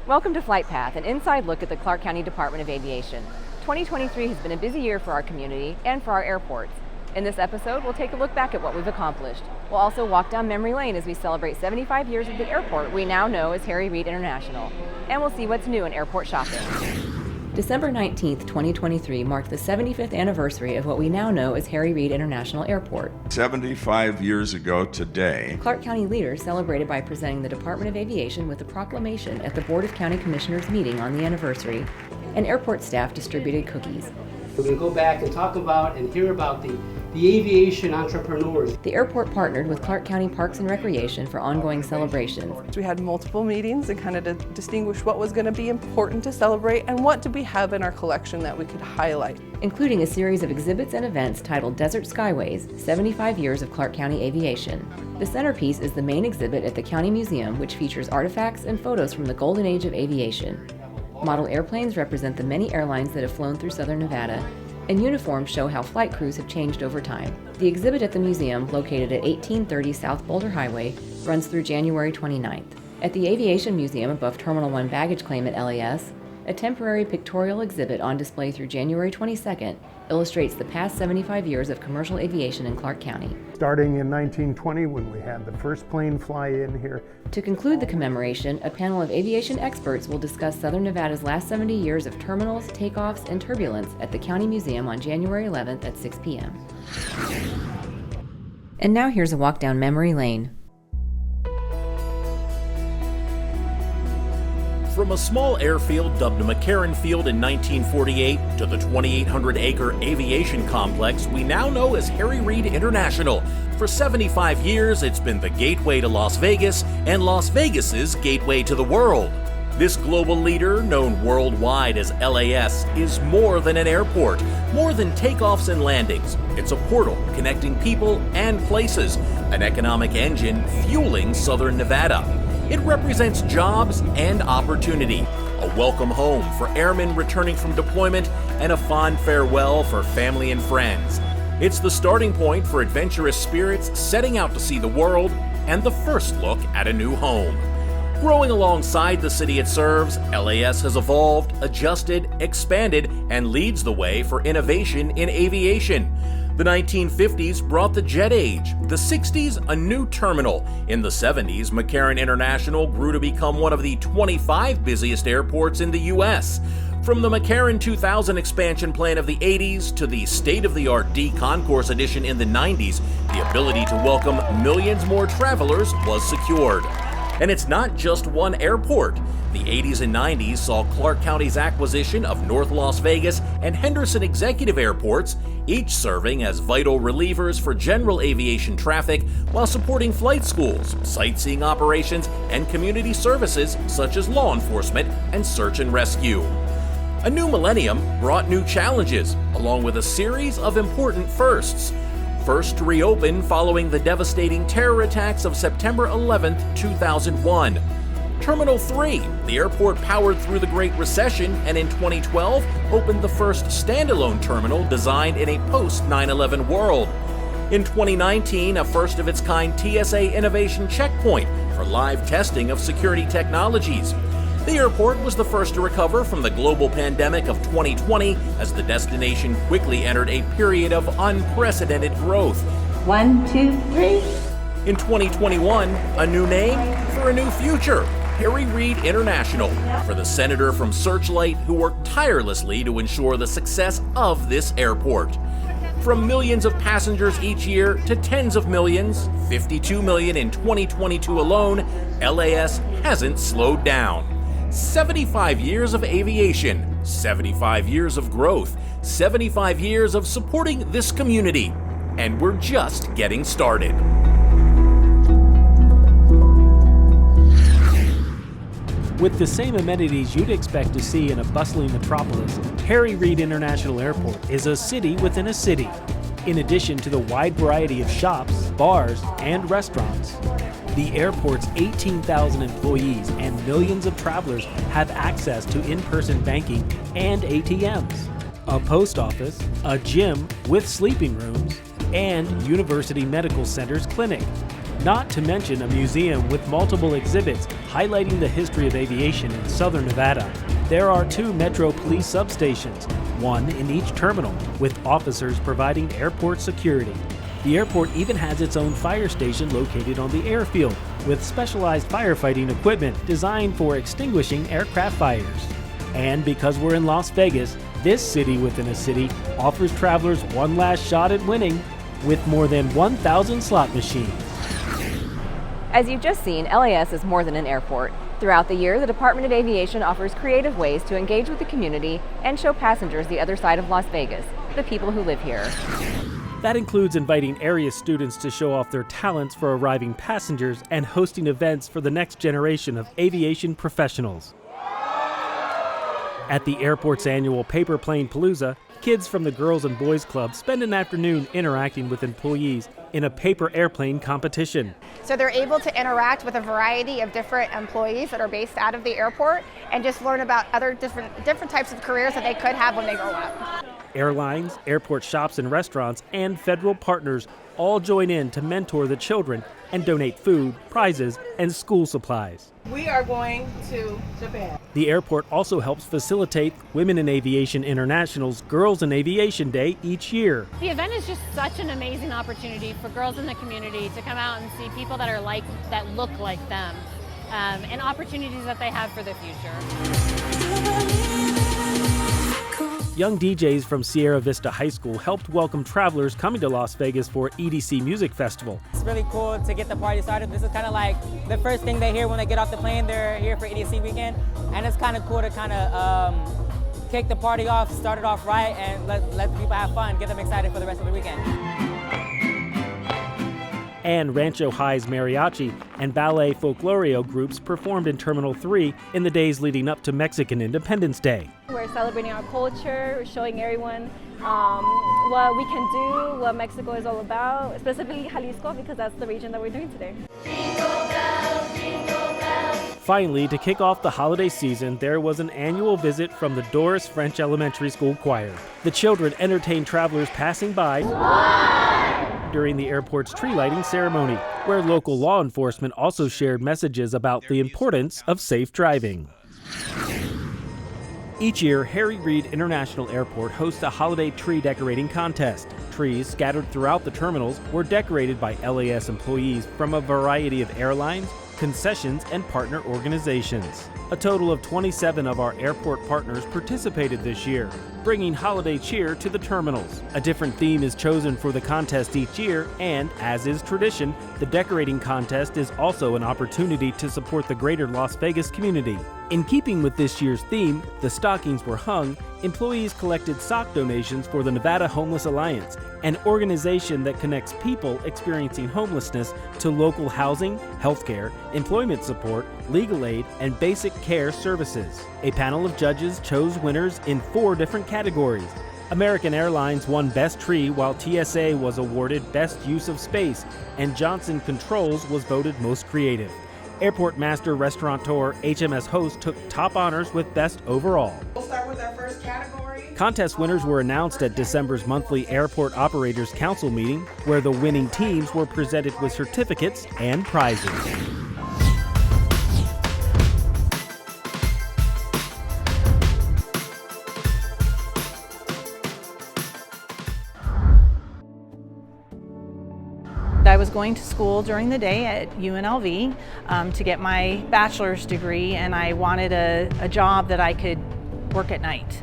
Welcome to Flight Path, an inside look at the Clark County Department of Aviation. 2023 has been a busy year for our community and for our airports. In this episode, we'll take a look back at what we've accomplished. We'll also walk down memory lane as we celebrate 75 years of the airport we now know as Harry Reid International. And we'll see what's new in airport shopping. December 19th, 2023 marked the 75th anniversary of what we now know as Harry Reid International Airport. 75 years ago today, Clark County leaders celebrated by presenting the Department of Aviation with a proclamation at the Board of County Commissioners meeting on the anniversary, and airport staff distributed cookies. We're going to go back and talk about and hear about the aviation entrepreneurs. The airport partnered with Clark County Parks and Recreation for ongoing celebrations. We had multiple meetings and kind of distinguish what was going to be important to celebrate and what did we have in our collection that we could highlight. Including a series of exhibits and events titled Desert Skyways, 75 Years of Clark County Aviation. The centerpiece is the main exhibit at the County Museum, which features artifacts and photos from the golden age of aviation. Model airplanes represent the many airlines that have flown through southern Nevada, and uniforms show how flight crews have changed over time. The exhibit at the museum, located at 1830 South Boulder Highway, runs through January 29th. At the Aviation Museum above Terminal 1 baggage claim at LAS, a temporary pictorial exhibit on display through January 22nd illustrates the past 75 years of commercial aviation in Clark County. Starting in 1920 when we had the first plane fly in here. To conclude the commemoration, a panel of aviation experts will discuss Southern Nevada's last 70 years of terminals, takeoffs, and turbulence at the County Museum on January 11th at 6 p.m. And now here's a walk down memory lane. From a small airfield dubbed McCarran Field in 1948 to the 2,800-acre aviation complex we now know as Harry Reid International, for 75 years it's been the gateway to Las Vegas and Las Vegas's gateway to the world. This global leader, known worldwide as LAS, is more than an airport, more than takeoffs and landings. It's a portal connecting people and places, an economic engine fueling southern Nevada. It represents jobs and opportunity, a welcome home for airmen returning from deployment, and a fond farewell for family and friends. It's the starting point for adventurous spirits setting out to see the world and the first look at a new home. Growing alongside the city it serves, LAS has evolved, adjusted, expanded, and leads the way for innovation in aviation. The 1950s brought the jet age, the 60s a new terminal. In the 70s, McCarran International grew to become one of the 25 busiest airports in the U.S. From the McCarran 2000 expansion plan of the 80s to the state-of-the-art D Concourse edition in the 90s, the ability to welcome millions more travelers was secured. And it's not just one airport. The 80s and 90s saw Clark County's acquisition of North Las Vegas and Henderson Executive Airports, each serving as vital relievers for general aviation traffic while supporting flight schools, sightseeing operations, and community services such as law enforcement and search and rescue. A new millennium brought new challenges, along with a series of important firsts. First to reopen following the devastating terror attacks of September 11, 2001. Terminal 3, the airport powered through the Great Recession and in 2012 opened the first standalone terminal designed in a post-9/11 world. In 2019, a first-of-its-kind TSA innovation checkpoint for live testing of security technologies. The airport was the first to recover from the global pandemic of 2020 as the destination quickly entered a period of unprecedented growth. 1, 2, 3. In 2021, a new name for a new future. Harry Reid International, for the senator from Searchlight who worked tirelessly to ensure the success of this airport. From millions of passengers each year to tens of millions, 52 million in 2022 alone, LAS hasn't slowed down. 75 years of aviation, 75 years of growth, 75 years of supporting this community, and we're just getting started. With the same amenities you'd expect to see in a bustling metropolis, Harry Reid International Airport is a city within a city. In addition to the wide variety of shops, bars, and restaurants, the airport's 18,000 employees and millions of travelers have access to in-person banking and ATMs, a post office, a gym with sleeping rooms, and University Medical Center's clinic. Not to mention a museum with multiple exhibits highlighting the history of aviation in southern Nevada. There are 2 Metro Police substations, one in each terminal, with officers providing airport security. The airport even has its own fire station located on the airfield, with specialized firefighting equipment designed for extinguishing aircraft fires. And because we're in Las Vegas, this city within a city offers travelers one last shot at winning with more than 1,000 slot machines. As you've just seen, LAS is more than an airport. Throughout the year, the Department of Aviation offers creative ways to engage with the community and show passengers the other side of Las Vegas, the people who live here. That includes inviting area students to show off their talents for arriving passengers and hosting events for the next generation of aviation professionals. At the airport's annual Paper Plane Palooza, kids from the Girls and Boys Club spend an afternoon interacting with employees in a paper airplane competition. So they're able to interact with a variety of different employees that are based out of the airport and just learn about other different types of careers that they could have when they grow up. Airlines, airport shops and restaurants, and federal partners all join in to mentor the children and donate food, prizes, and school supplies. We are going to Japan. The airport also helps facilitate Women in Aviation International's Girls in Aviation Day each year. The event is just such an amazing opportunity for girls in the community to come out and see people that look like them, and opportunities that they have for the future. Young DJs from Sierra Vista High School helped welcome travelers coming to Las Vegas for EDC Music Festival. It's really cool to get the party started. This is kind of like the first thing they hear when they get off the plane. They're here for EDC weekend, and it's kind of cool to kind of kick the party off, start it off right, and let the people have fun, get them excited for the rest of the weekend. And Rancho High's mariachi and ballet folklorio groups performed in Terminal 3 in the days leading up to Mexican Independence Day. We're celebrating our culture, showing everyone what we can do, what Mexico is all about, specifically Jalisco, because that's the region that we're doing today. Finally, to kick off the holiday season, there was an annual visit from the Doris French Elementary School Choir. The children entertained travelers passing by during the airport's tree lighting ceremony, where local law enforcement also shared messages about the importance of safe driving. Each year, Harry Reid International Airport hosts a holiday tree decorating contest. Trees scattered throughout the terminals were decorated by LAS employees from a variety of airlines, concessions, and partner organizations. A total of 27 of our airport partners participated this year, bringing holiday cheer to the terminals. A different theme is chosen for the contest each year, and, as is tradition, the decorating contest is also an opportunity to support the greater Las Vegas community. In keeping with this year's theme, the stockings were hung. Employees collected sock donations for the Nevada Homeless Alliance, an organization that connects people experiencing homelessness to local housing, healthcare, employment support, legal aid, and basic care services. A panel of judges chose winners in 4 different categories. American Airlines won Best Tree, while TSA was awarded Best Use of Space, and Johnson Controls was voted Most Creative. Airport Master Restaurateur HMS Host took top honors with Best Overall. We'll start with our first category. Contest winners were announced at December's monthly Airport Operators Council meeting, where the winning teams were presented with certificates and prizes. I was going to school during the day at UNLV to get my bachelor's degree, and I wanted a job that I could work at night.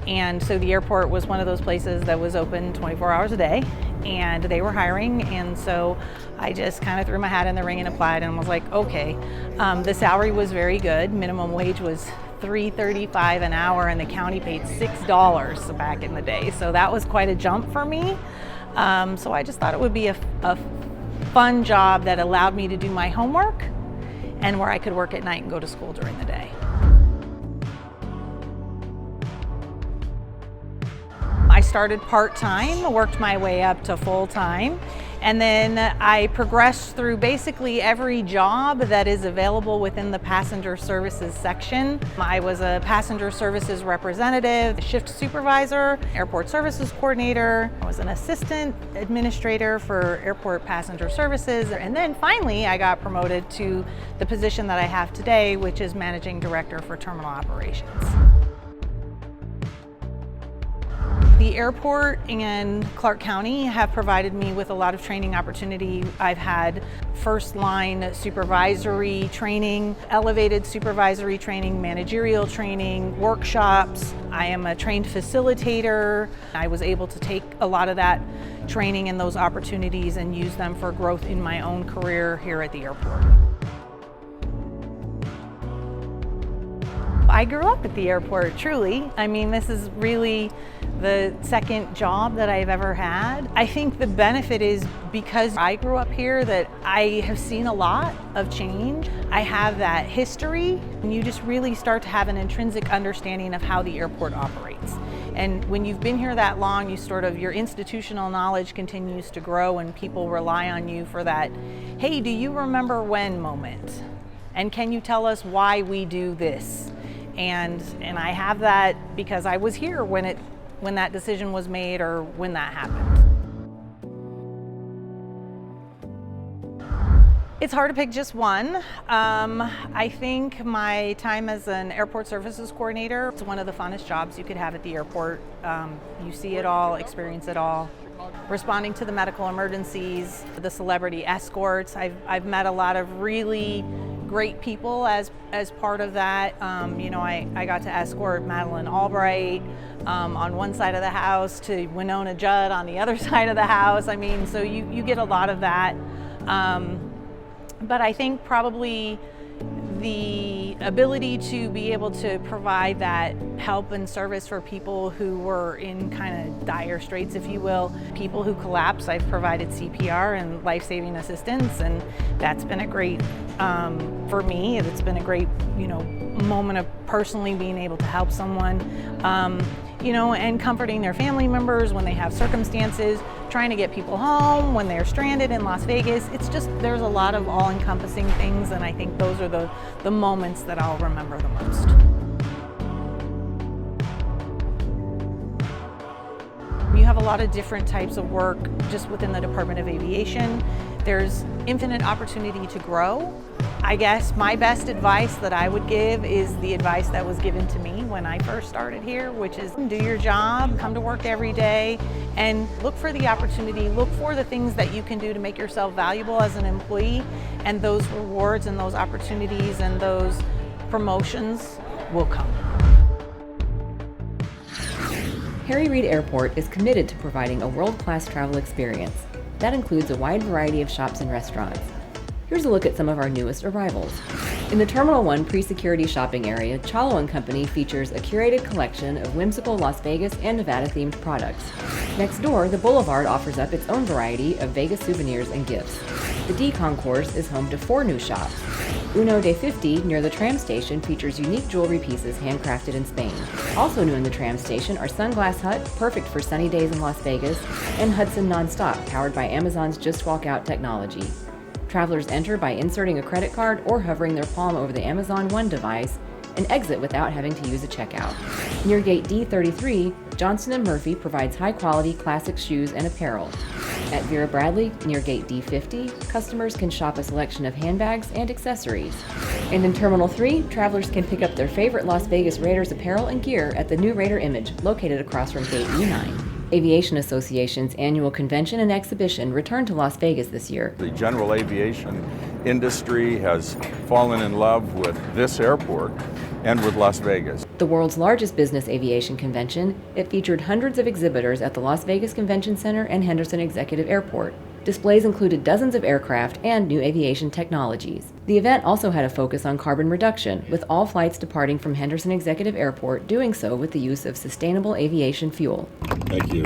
And so the airport was one of those places that was open 24 hours a day, and they were hiring, and so I just kind of threw my hat in the ring and applied and was like, okay. The salary was very good. Minimum wage was $3.35 an hour, and the county paid $6 back in the day, so that was quite a jump for me. So I just thought it would be a fun job that allowed me to do my homework and where I could work at night and go to school during the day. I started part-time, worked my way up to full-time, And then I progressed through basically every job that is available within the passenger services section. I was a passenger services representative, shift supervisor, airport services coordinator. I was an assistant administrator for airport passenger services. And then finally, I got promoted to the position that I have today, which is managing director for terminal operations. The airport and Clark County have provided me with a lot of training opportunity. I've had first line supervisory training, elevated supervisory training, managerial training, workshops. I am a trained facilitator. I was able to take a lot of that training and those opportunities and use them for growth in my own career here at the airport. I grew up at the airport, truly. I mean, this is really the second job that I've ever had. I think the benefit is because I grew up here that I have seen a lot of change. I have that history, and you just really start to have an intrinsic understanding of how the airport operates. And when you've been here that long, your institutional knowledge continues to grow and people rely on you for that, hey, do you remember when moment? And can you tell us why we do this? And I have that because I was here when that decision was made or when that happened. It's hard to pick just one. I think my time as an airport services coordinator, it's one of the funnest jobs you could have at the airport. You see it all, experience it all. Responding to the medical emergencies, the celebrity escorts. I've met a lot of really great people as part of that. I got to escort Madeleine Albright on one side of the house to Winona Judd on the other side of the house. I mean, so you get a lot of that. But I think probably the ability to be able to provide that help and service for people who were in kind of dire straits, if you will, people who collapse. I've provided CPR and life-saving assistance, and that's been a great, for me, it's been a great, moment of personally being able to help someone, and comforting their family members when they have circumstances, trying to get people home when they're stranded in Las Vegas. It's just, there's a lot of all-encompassing things, and I think those are the moments that I'll remember the most. You have a lot of different types of work just within the Department of Aviation. There's infinite opportunity to grow. I guess my best advice that I would give is the advice that was given to me when I first started here, which is do your job, come to work every day, and look for the opportunity, look for the things that you can do to make yourself valuable as an employee, and those rewards and those opportunities and those promotions will come. Harry Reid Airport is committed to providing a world-class travel experience. That includes a wide variety of shops and restaurants. Here's a look at some of our newest arrivals. In the Terminal 1 pre-security shopping area, Chalo & Company features a curated collection of whimsical Las Vegas and Nevada-themed products. Next door, the Boulevard offers up its own variety of Vegas souvenirs and gifts. The D Concourse is home to 4 new shops. Uno de 50 near the tram station features unique jewelry pieces handcrafted in Spain. Also new in the tram station are Sunglass Hut, perfect for sunny days in Las Vegas, and Hudson Nonstop, powered by Amazon's Just Walk Out technology. Travelers enter by inserting a credit card or hovering their palm over the Amazon One device and exit without having to use a checkout. Near gate D33, Johnston & Murphy provides high-quality classic shoes and apparel. At Vera Bradley, near gate D50, customers can shop a selection of handbags and accessories. And in Terminal 3, travelers can pick up their favorite Las Vegas Raiders apparel and gear at the new Raider Image, located across from gate E9. Aviation Association's annual convention and exhibition returned to Las Vegas this year. The general aviation industry has fallen in love with this airport and with Las Vegas. The world's largest business aviation convention, it featured hundreds of exhibitors at the Las Vegas Convention Center and Henderson Executive Airport. Displays included dozens of aircraft and new aviation technologies. The event also had a focus on carbon reduction, with all flights departing from Henderson Executive Airport doing so with the use of sustainable aviation fuel. Thank you.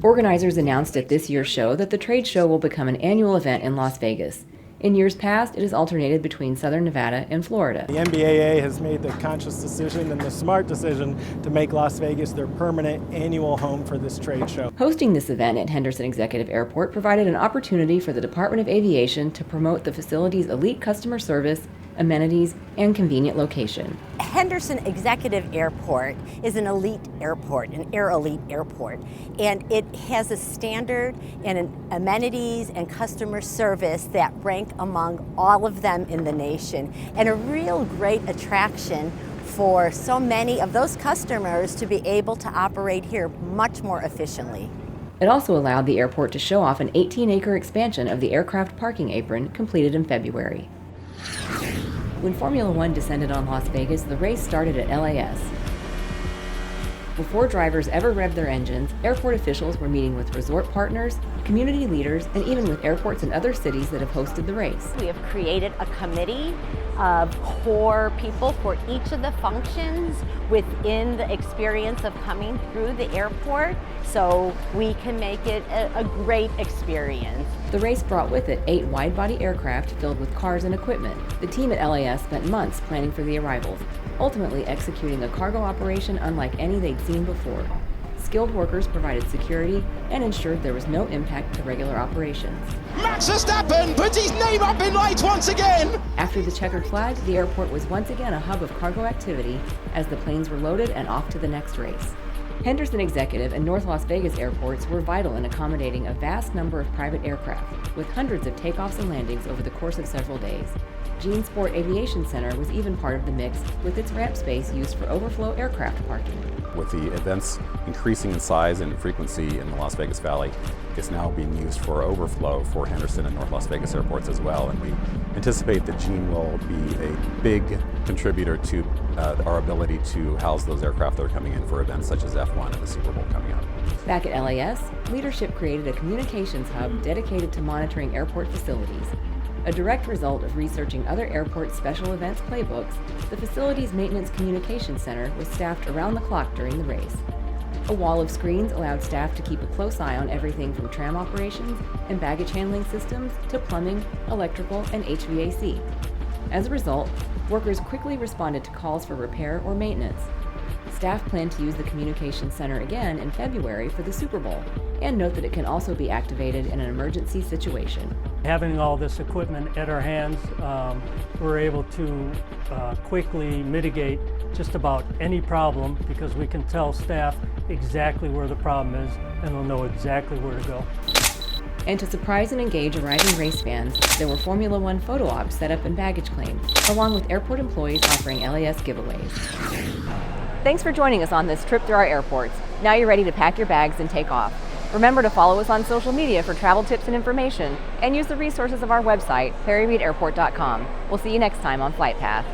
Organizers announced at this year's show that the trade show will become an annual event in Las Vegas. In years past, it has alternated between southern Nevada and Florida. The NBAA has made the conscious decision and the smart decision to make Las Vegas their permanent annual home for this trade show. Hosting this event at Henderson Executive Airport provided an opportunity for the Department of Aviation to promote the facility's elite customer service, amenities, and convenient location. Henderson Executive Airport is an elite airport, an air elite airport, and it has a standard and amenities and customer service that rank among all of them in the nation, and a real great attraction for so many of those customers to be able to operate here much more efficiently. It also allowed the airport to show off an 18-acre expansion of the aircraft parking apron completed in February. When Formula One descended on Las Vegas, the race started at LAS. Before drivers ever revved their engines, airport officials were meeting with resort partners, community leaders, and even with airports in other cities that have hosted the race. We have created a committee of core people for each of the functions within the experience of coming through the airport, so we can make it a great experience. The race brought with it 8 wide-body aircraft filled with cars and equipment. The team at LAS spent months planning for the arrivals, ultimately executing a cargo operation unlike any they'd seen before. Skilled workers provided security and ensured there was no impact to regular operations. Max Verstappen puts his name up in lights once again! After the checkered flag, the airport was once again a hub of cargo activity as the planes were loaded and off to the next race. Henderson Executive and North Las Vegas airports were vital in accommodating a vast number of private aircraft, with hundreds of takeoffs and landings over the course of several days. Gene Sport Aviation Center was even part of the mix, with its ramp space used for overflow aircraft parking. With the events increasing in size and frequency in the Las Vegas Valley, it's now being used for overflow for Henderson and North Las Vegas airports as well, and we anticipate that Gene will be a big contributor to our ability to house those aircraft that are coming in for events such as F1 and the Super Bowl coming up. Back at LAS, leadership created a communications hub dedicated to monitoring airport facilities. A direct result of researching other airport special events playbooks, the facility's maintenance communications center was staffed around the clock during the race. A wall of screens allowed staff to keep a close eye on everything from tram operations and baggage handling systems to plumbing, electrical, and HVAC. As a result, workers quickly responded to calls for repair or maintenance. Staff plan to use the communications center again in February for the Super Bowl, and note that it can also be activated in an emergency situation. Having all this equipment at our hands, we're able to quickly mitigate just about any problem because we can tell staff exactly where the problem is and they'll know exactly where to go. And to surprise and engage arriving race fans, there were Formula One photo ops set up in baggage claim, along with airport employees offering LAS giveaways. Thanks for joining us on this trip through our airports. Now you're ready to pack your bags and take off. Remember to follow us on social media for travel tips and information, and use the resources of our website, harryreidairport.com. We'll see you next time on Flight Path.